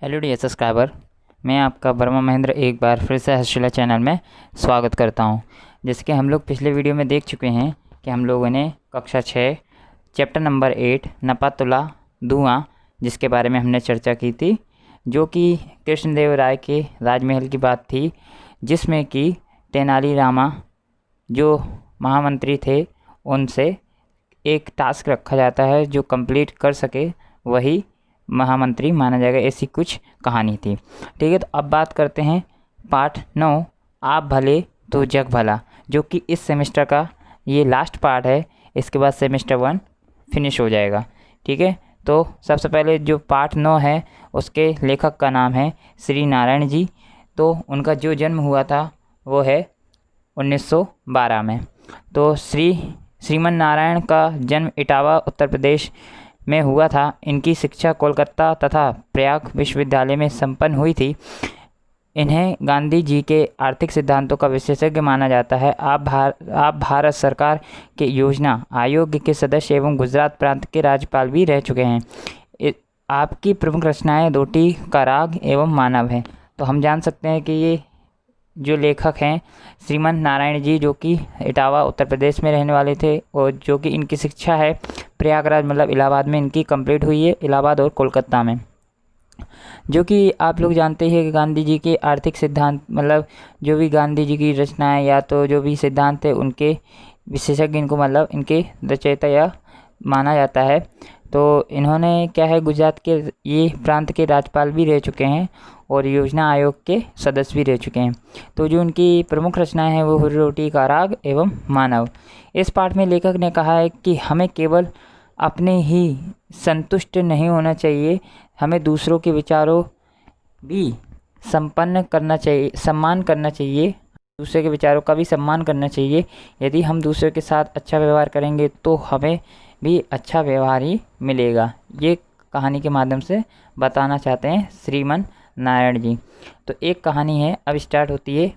Hello dear subscriber, मैं आपका वर्मा महेंद्र एक बार फिर से हर्षिला चैनल में स्वागत करता हूं। जैसे कि हम लोग पिछले वीडियो में देख चुके हैं कि हम लोगों ने कक्षा 6 चैप्टर नंबर 8 नपा तुला धुआं जिसके बारे में हमने चर्चा की थी, जो कि कृष्णदेव राय के राजमहल की बात थी, जिसमें कि तेनाली रामा जो महामंत्री थे उनसे एक टास्क रखा जाता है, जो कंप्लीट कर सके वही महामंत्री माना जाएगा। ऐसी कुछ कहानी थी। ठीक है, तो अब बात करते हैं पार्ट 9 आप भले तो जग भला, जो कि इस सेमेस्टर का ये लास्ट पार्ट है। इसके बाद सेमेस्टर 1 फिनिश हो जाएगा। ठीक है, तो सबसे पहले जो पार्ट 9 है उसके लेखक का नाम है श्री नारायण जी। तो उनका जो जन्म हुआ था वो है 1912 में। तो श्रीमन नारायण का जन्म इटावा उत्तर प्रदेश में हुआ था। इनकी शिक्षा कोलकाता तथा प्रयाग विश्वविद्यालय में संपन्न हुई थी। इन्हें गांधी जी के आर्थिक सिद्धांतों का विशेषज्ञ माना जाता है। आप भारत सरकार के योजना आयोग के सदस्य एवं गुजरात प्रांत के राज्यपाल भी रह चुके हैं। आपकी प्रमुख रचनाएं दोटी का राग एवं मानव हैं। तो हम जान सकते हैं कि ये जो लेखक हैं श्रीमन नारायण जी, जो कि इटावा उत्तर प्रदेश में रहने वाले थे, और जो कि इनकी शिक्षा है प्रयागराज मतलब इलाहाबाद में इनकी कंप्लीट हुई है, इलाहाबाद और कोलकाता में। जो कि आप लोग जानते हैं कि गांधी जी के आर्थिक सिद्धांत मतलब जो भी गांधी जी की रचनाएं या तो जो भी सिद्धांत है उनके विशेषज्ञ इनको मतलब इनके रचयिता या माना जाता है। तो इन्होंने क्या है गुजरात के ये प्रांत के राज्यपाल भी रह चुके हैं और योजना आयोग के सदस्य भी रह चुके हैं। तो जो उनकी प्रमुख रचनाएं हैं वो हुर्री रोटी का राग एवं मानव। इस पाठ में लेखक ने कहा है कि हमें केवल अपने ही संतुष्ट नहीं होना चाहिए, हमें दूसरों के विचारों भी सम्मान करना चाहिए, दूसरे के विचारों का भी सम्मान करना चाहिए। यदि हम दूसरे के साथ अच्छा व्यवहार करेंगे तो हमें भी अच्छा व्यवहार ही मिलेगा। ये कहानी के माध्यम से बताना चाहते हैं श्रीमन नारायण जी। तो एक कहानी है, अब स्टार्ट होती है।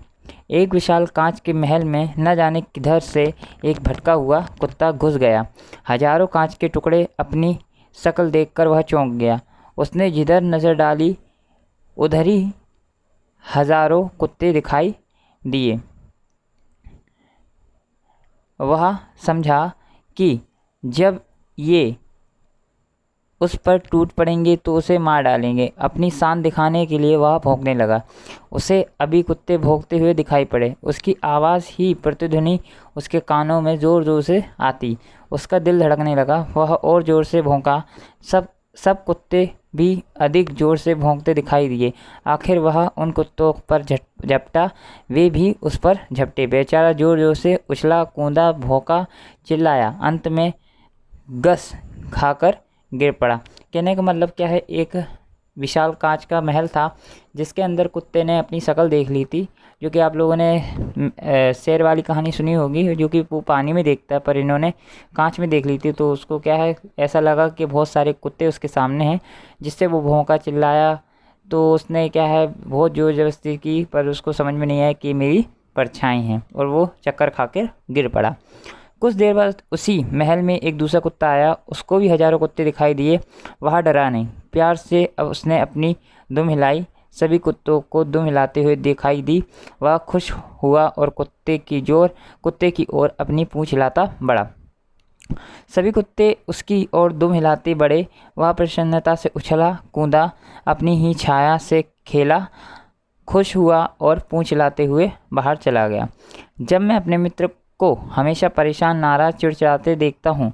एक विशाल कांच के महल में न जाने किधर से एक भटका हुआ कुत्ता घुस गया। हजारों कांच के टुकड़े अपनी शक्ल देखकर वह चौंक गया। उसने जिधर नज़र डाली उधर ही हजारों कुत्ते दिखाई दिए। वह समझा कि जब ये उस पर टूट पड़ेंगे तो उसे मार डालेंगे। अपनी शान दिखाने के लिए वह भौंकने लगा। उसे अभी कुत्ते भौंकते हुए दिखाई पड़े। उसकी आवाज़ ही प्रतिध्वनि उसके कानों में ज़ोर ज़ोर से आती। उसका दिल धड़कने लगा। वह और ज़ोर से भौंका। सब कुत्ते भी अधिक ज़ोर से भौंकते दिखाई दिए। आखिर वह उन कुत्तों पर झपटा, वे भी उस पर झपटे। बेचारा ज़ोर ज़ोर से उछला, कूदा, भौंका, चिल्लाया। अंत में गस खाकर गिर पड़ा। कहने का मतलब क्या है, एक विशाल कांच का महल था जिसके अंदर कुत्ते ने अपनी शक्ल देख ली थी। जो कि आप लोगों ने शेर वाली कहानी सुनी होगी, जो कि वो पानी में देखता है, पर इन्होंने कांच में देख ली थी। तो उसको क्या है ऐसा लगा कि बहुत सारे कुत्ते उसके सामने हैं, जिससे वो भौंका, चिल्लाया। तो उसने क्या है बहुत ज़ोर ज़बरदस्ती की, पर उसको समझ में नहीं आया कि मेरी परछाई हैं, और वो चक्कर खाकर गिर पड़ा। कुछ देर बाद उसी महल में एक दूसरा कुत्ता आया। उसको भी हजारों कुत्ते दिखाई दिए। वह डरा नहीं, प्यार से उसने अपनी दुम हिलाई। सभी कुत्तों को दुम हिलाते हुए दिखाई दी। वह खुश हुआ और कुत्ते की ओर अपनी पूंछ हिलाता बढ़ा। सभी कुत्ते उसकी ओर दुम हिलाते बढ़े। वह प्रसन्नता से उछला, कूदा, अपनी ही छाया से खेला, खुश हुआ और पूंछ हिलाते हुए बाहर चला गया। जब मैं अपने मित्र को हमेशा परेशान, नाराज, चिड़चिड़ाते देखता हूँ,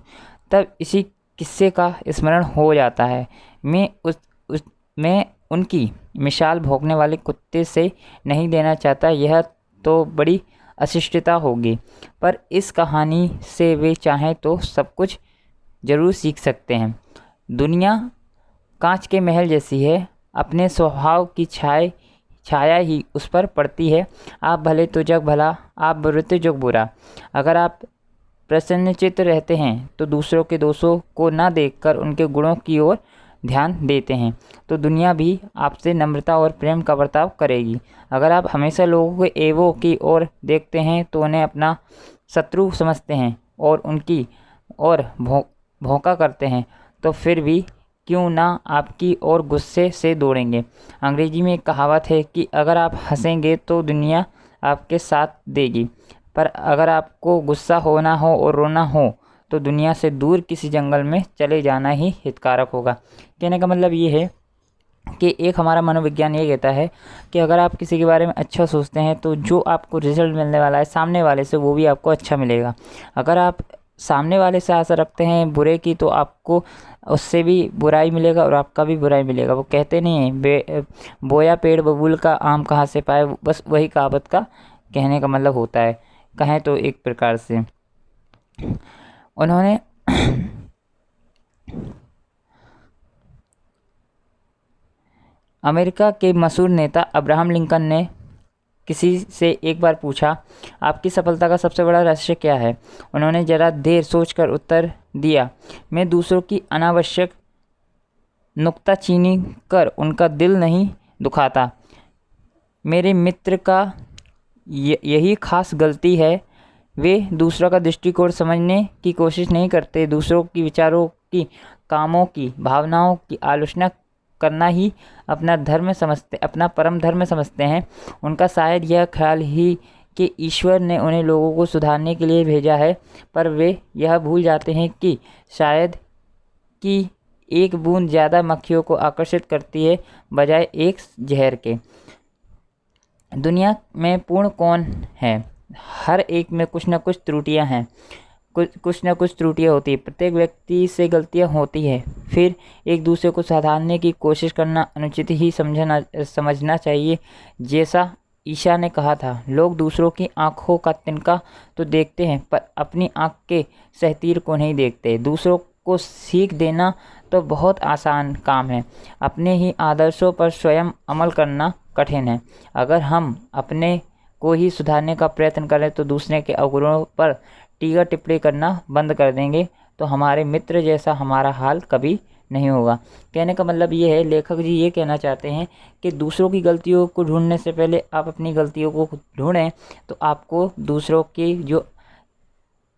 तब इसी किस्से का स्मरण हो जाता है। मैं उनकी मिसाल भौंकने वाले कुत्ते से नहीं देना चाहता, यह तो बड़ी अशिष्टता होगी, पर इस कहानी से वे चाहें तो सब कुछ ज़रूर सीख सकते हैं। दुनिया कांच के महल जैसी है, अपने स्वभाव की छाया ही उस पर पड़ती है। आप भले तो जग भला, आप बुरे तो जग बुरा। अगर आप प्रसन्नचित्त रहते हैं तो दूसरों के दोषों को न देखकर उनके गुणों की ओर ध्यान देते हैं, तो दुनिया भी आपसे नम्रता और प्रेम का बर्ताव करेगी। अगर आप हमेशा लोगों के ऐबों की ओर देखते हैं तो उन्हें अपना शत्रु समझते हैं और उनकी ओर भौंका करते हैं, तो फिर भी क्यों ना आपकी ओर गुस्से से दौड़ेंगे। अंग्रेजी में एक कहावत है कि अगर आप हंसेंगे तो दुनिया आपके साथ देगी, पर अगर आपको गुस्सा होना हो और रोना हो तो दुनिया से दूर किसी जंगल में चले जाना ही हितकारक होगा। कहने का मतलब ये है कि एक हमारा मनोविज्ञान ये कहता है कि अगर आप किसी के बारे में अच्छा सोचते हैं तो जो आपको रिजल्ट मिलने वाला है सामने वाले से वो भी आपको अच्छा मिलेगा। अगर आप सामने वाले से आशा रखते हैं बुरे की तो आपको उससे भी बुराई मिलेगा और आपका भी बुराई मिलेगा। वो कहते नहीं हैं बोया पेड़ बबूल का आम कहाँ से पाए, बस वही कहावत का कहने का मतलब होता है। कहें तो एक प्रकार से उन्होंने अमेरिका के मशहूर नेता अब्राहम लिंकन ने किसी से एक बार पूछा, आपकी सफलता का सबसे बड़ा रहस्य क्या है? उन्होंने ज़रा देर सोचकर उत्तर दिया, मैं दूसरों की अनावश्यक नुक्ताचीनी कर उनका दिल नहीं दुखाता। मेरे मित्र का यही खास गलती है, वे दूसरों का दृष्टिकोण समझने की कोशिश नहीं करते। दूसरों की विचारों की, कामों की, भावनाओं की आलोचना करना ही अपना परम धर्म समझते हैं। उनका शायद यह ख्याल ही कि ईश्वर ने उन्हें लोगों को सुधारने के लिए भेजा है, पर वे यह भूल जाते हैं कि शायद कि एक बूंद ज़्यादा मक्खियों को आकर्षित करती है बजाय एक जहर के। दुनिया में पूर्ण कौन है? हर एक में कुछ न कुछ त्रुटियां हैं, कुछ न कुछ त्रुटियां होती है। प्रत्येक व्यक्ति से गलतियां होती हैं। फिर एक दूसरे को सुधारने की कोशिश करना अनुचित ही समझना चाहिए। जैसा ईशा ने कहा था, लोग दूसरों की आंखों का तिनका तो देखते हैं पर अपनी आंख के सहतीर को नहीं देखते। दूसरों को सीख देना तो बहुत आसान काम है, अपने ही आदर्शों पर स्वयं अमल करना कठिन है। अगर हम अपने को ही सुधारने का प्रयत्न करें तो दूसरे के अवगुणों पर टीका टिप्पणी करना बंद कर देंगे तो हमारे मित्र जैसा हमारा हाल कभी नहीं होगा। कहने का मतलब ये है, लेखक जी ये कहना चाहते हैं कि दूसरों की गलतियों को ढूंढने से पहले आप अपनी गलतियों को ढूंढें तो आपको दूसरों की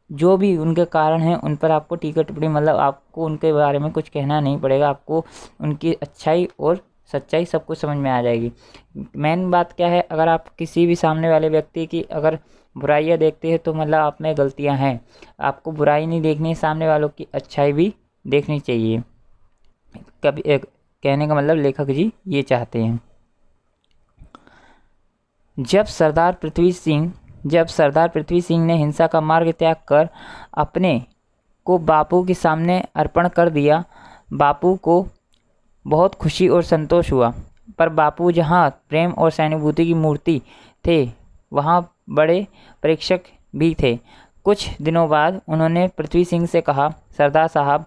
जो भी उनके कारण हैं उन पर आपको टीका टिप्पणी मतलब आपको उनके बारे में कुछ कहना नहीं पड़ेगा। आपको उनकी अच्छाई और सच्चाई सब कुछ समझ में आ जाएगी। मेन बात क्या है, अगर आप किसी भी सामने वाले व्यक्ति की अगर बुराइयां देखते हैं तो मतलब आप में गलतियां हैं। आपको बुराई नहीं देखनी है, सामने वालों की अच्छाई भी देखनी चाहिए। कहने का मतलब लेखक जी ये चाहते हैं। जब सरदार पृथ्वी सिंह ने हिंसा का मार्ग त्याग कर अपने को बापू के सामने अर्पण कर दिया, बापू को बहुत खुशी और संतोष हुआ। पर बापू जहाँ प्रेम और सहानुभूति की मूर्ति थे वहाँ बड़े परीक्षक भी थे। कुछ दिनों बाद उन्होंने पृथ्वी सिंह से कहा, सरदार साहब,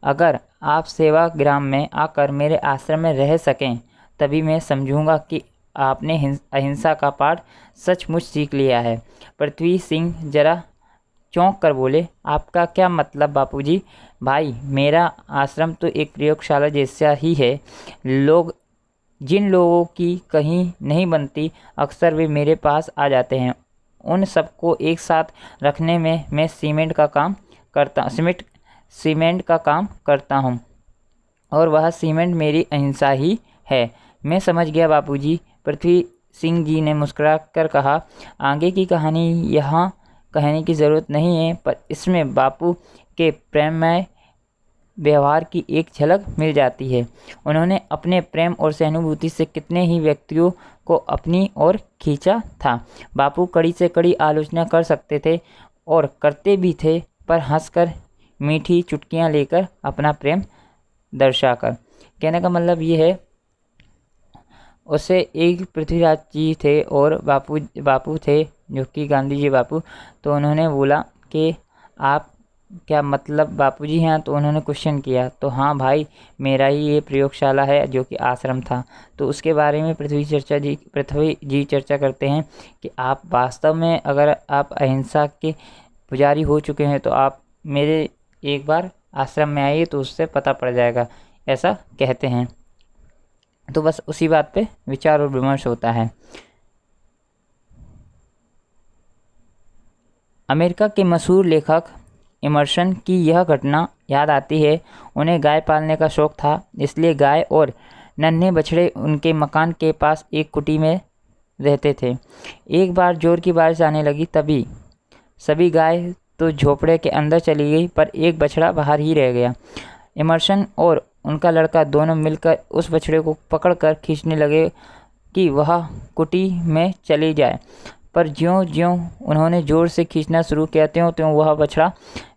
अगर आप सेवाग्राम में आकर मेरे आश्रम में रह सकें तभी मैं समझूंगा कि आपने अहिंसा का पाठ सचमुच सीख लिया है। पृथ्वी सिंह जरा चौंक कर बोले, आपका क्या मतलब बापूजी? भाई, मेरा आश्रम तो एक प्रयोगशाला जैसा ही है। जिन लोगों की कहीं नहीं बनती अक्सर वे मेरे पास आ जाते हैं। उन सबको एक साथ रखने में मैं सीमेंट का काम करता हूँ और वह सीमेंट मेरी अहिंसा ही है। मैं समझ गया बापूजी, पृथ्वी सिंह जी ने मुस्कुराकर कहा। आगे की कहानी यहाँ कहने की ज़रूरत नहीं है, पर इसमें बापू के प्रेममय व्यवहार की एक झलक मिल जाती है। उन्होंने अपने प्रेम और सहानुभूति से कितने ही व्यक्तियों को अपनी ओर खींचा था। बापू कड़ी से कड़ी आलोचना कर सकते थे और करते भी थे, पर हंसकर मीठी चुटकियां लेकर अपना प्रेम दर्शाकर। कहने का मतलब ये है, उससे एक पृथ्वीराज जी थे और बापू थे जो कि गांधी जी बापू। तो उन्होंने बोला कि आप क्या मतलब बापूजी हैं? तो उन्होंने क्वेश्चन किया। तो हाँ भाई, मेरा ही ये प्रयोगशाला है जो कि आश्रम था। तो उसके बारे में पृथ्वी जी चर्चा करते हैं कि आप वास्तव में अगर आप अहिंसा के पुजारी हो चुके हैं तो आप मेरे एक बार आश्रम में आइए तो उससे पता पड़ जाएगा, ऐसा कहते हैं। तो बस उसी बात पे विचार और विमर्श होता है। अमेरिका के मशहूर लेखक इमर्सन की यह घटना याद आती है। उन्हें गाय पालने का शौक़ था, इसलिए गाय और नन्हे बछड़े उनके मकान के पास एक कुटी में रहते थे। एक बार जोर की बारिश आने लगी, तभी सभी गाय तो झोपड़े के अंदर चली गई, पर एक बछड़ा बाहर ही रह गया। इमर्सन और उनका लड़का दोनों मिलकर उस बछड़े को पकड़कर खींचने लगे कि वह कुटी में चली जाए, पर ज्यों-ज्यों उन्होंने जोर से खींचना शुरू किया, त्यों-त्यों वह बछड़ा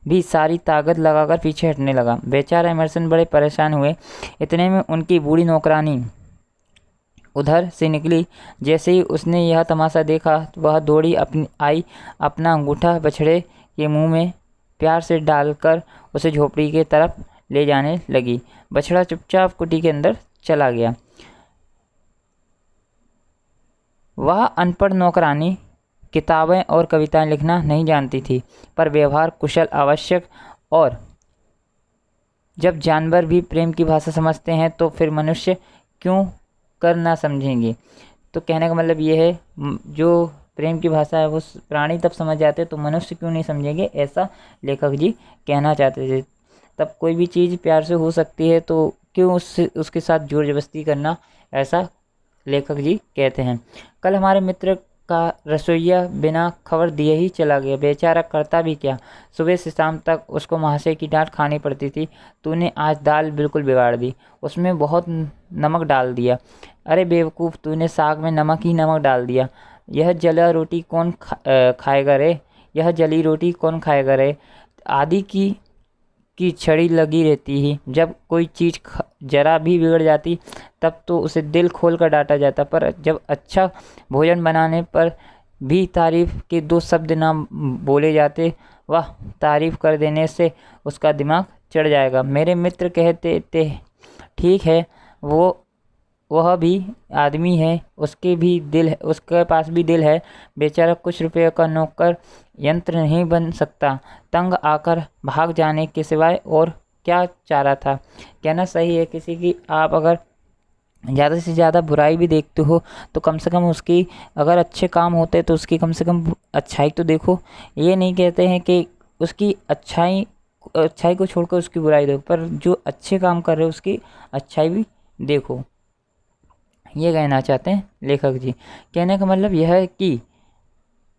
भी सारी ताकत लगाकर पीछे हटने लगा। बेचारा इमर्सन बड़े परेशान हुए। इतने में उनकी बूढ़ी नौकरानी उधर से निकली। जैसे ही उसने यह तमाशा देखा, वह दौड़ी अपना अंगूठा बछड़े के मुंह में प्यार से डालकर उसे झोपड़ी के तरफ ले जाने लगी। बछड़ा चुपचाप कुटी के अंदर चला गया। वह अनपढ़ नौकरानी किताबें और कविताएं लिखना नहीं जानती थी, पर व्यवहार कुशल, आवश्यक, और जब जानवर भी प्रेम की भाषा समझते हैं तो फिर मनुष्य क्यों कर ना समझेंगे। तो कहने का मतलब ये है, जो प्रेम की भाषा है वो प्राणी तब समझ जाते हैं, तो मनुष्य क्यों नहीं समझेंगे, ऐसा लेखक जी कहना चाहते थे। तब कोई भी चीज़ प्यार से हो सकती है, तो क्यों उसके साथ जोर जबरदस्ती करना, ऐसा लेखक जी कहते हैं। कल हमारे मित्र का रसोइया बिना खबर दिए ही चला गया। बेचारा करता भी क्या, सुबह से शाम तक उसको महाशय की डांट खानी पड़ती थी। तूने आज दाल बिल्कुल बिगाड़ दी, उसमें बहुत नमक डाल दिया। अरे बेवकूफ़, तूने साग में नमक ही नमक डाल दिया। यह जला रोटी कौन खाएगा रे, यह जली रोटी कौन खाएगा रे। आदि की छड़ी लगी रहती ही। जब कोई चीज़ जरा भी बिगड़ जाती तब तो उसे दिल खोल कर डांटा जाता, पर जब अच्छा भोजन बनाने पर भी तारीफ़ के 2 शब्द ना बोले जाते, वाह, तारीफ़ कर देने से उसका दिमाग चढ़ जाएगा। मेरे मित्र कहते थे, ठीक है, वह भी आदमी है, उसके पास भी दिल है। बेचारा कुछ रुपये का नौकर यंत्र नहीं बन सकता। तंग आकर भाग जाने के सिवाय और क्या चारा था। कहना सही है, किसी की आप अगर ज़्यादा से ज़्यादा बुराई भी देखते हो तो कम से कम उसकी, अगर अच्छे काम होते तो उसकी कम से कम अच्छाई तो देखो। ये नहीं कहते हैं कि उसकी अच्छाई को छोड़कर उसकी बुराई देखो, पर जो अच्छे काम कर रहे हो उसकी अच्छाई भी देखो। ये कहना चाहते हैं लेखक जी। कहने का मतलब यह है कि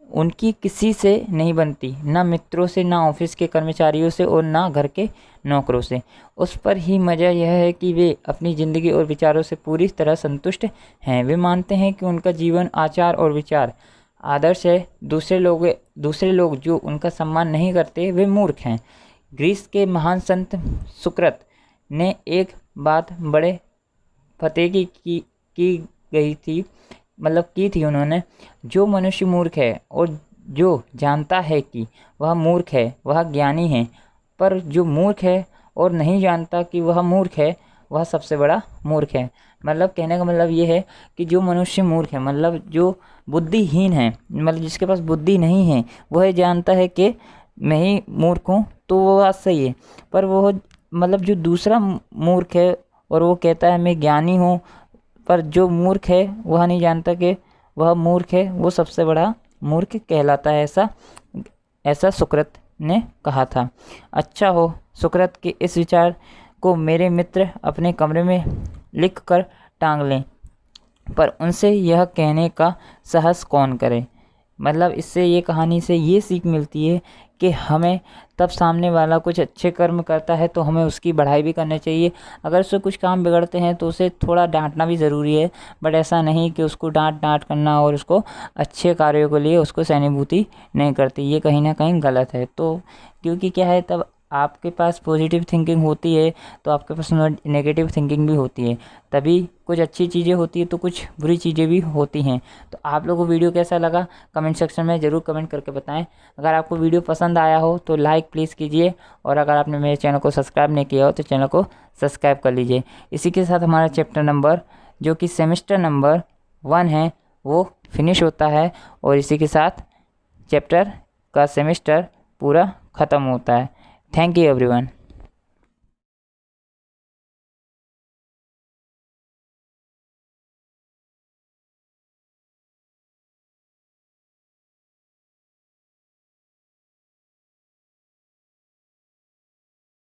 उनकी किसी से नहीं बनती, ना मित्रों से, ना ऑफिस के कर्मचारियों से, और ना घर के नौकरों से। उस पर ही मज़ा यह है कि वे अपनी ज़िंदगी और विचारों से पूरी तरह संतुष्ट हैं। वे मानते हैं कि उनका जीवन, आचार और विचार आदर्श है। दूसरे लोग जो उनका सम्मान नहीं करते वे मूर्ख हैं। ग्रीस के महान संत सुकृत ने एक बात बड़े फतेह की गई थी, मतलब की थी उन्होंने, जो मनुष्य मूर्ख है और जो जानता है कि वह मूर्ख है वह ज्ञानी है, पर जो मूर्ख है और नहीं जानता कि वह मूर्ख है वह सबसे बड़ा मूर्ख है। मतलब कहने का मतलब ये है कि जो मनुष्य मूर्ख है, मतलब जो बुद्धिहीन है, मतलब जिसके पास बुद्धि नहीं है, वह जानता है कि मैं ही मूर्ख हूँ, तो वो बात सही है। पर वो मतलब जो दूसरा मूर्ख है और वो कहता है मैं ज्ञानी हूँ, पर जो मूर्ख है वह नहीं जानता कि वह मूर्ख है, वो सबसे बड़ा मूर्ख कहलाता है। ऐसा सुकृत ने कहा था। अच्छा हो सुकृत के इस विचार को मेरे मित्र अपने कमरे में लिख कर टांग लें, पर उनसे यह कहने का साहस कौन करे। मतलब इससे, ये कहानी से ये सीख मिलती है कि हमें तब सामने वाला कुछ अच्छे कर्म करता है तो हमें उसकी बढ़ाई भी करनी चाहिए। अगर उससे कुछ काम बिगड़ते हैं तो उसे थोड़ा डांटना भी ज़रूरी है, बट ऐसा नहीं कि उसको डांट करना और उसको अच्छे कार्यों के लिए उसको सहानुभूति नहीं करती, ये कहीं ना कहीं गलत है। तो क्योंकि क्या है, तब आपके पास पॉजिटिव थिंकिंग होती है तो आपके पास नेगेटिव थिंकिंग भी होती है, तभी कुछ अच्छी चीज़ें होती है तो कुछ बुरी चीज़ें भी होती हैं। तो आप लोगों को वीडियो कैसा लगा कमेंट सेक्शन में ज़रूर कमेंट करके बताएं। अगर आपको वीडियो पसंद आया हो तो लाइक प्लीज़ कीजिए, और अगर आपने मेरे चैनल को सब्सक्राइब नहीं किया हो तो चैनल को सब्सक्राइब कर लीजिए। इसी के साथ हमारा चैप्टर नंबर, जो कि सेमेस्टर नंबर 1 है, वो फिनिश होता है, और इसी के साथ चैप्टर का सेमेस्टर पूरा ख़त्म होता है। Thank you everyone.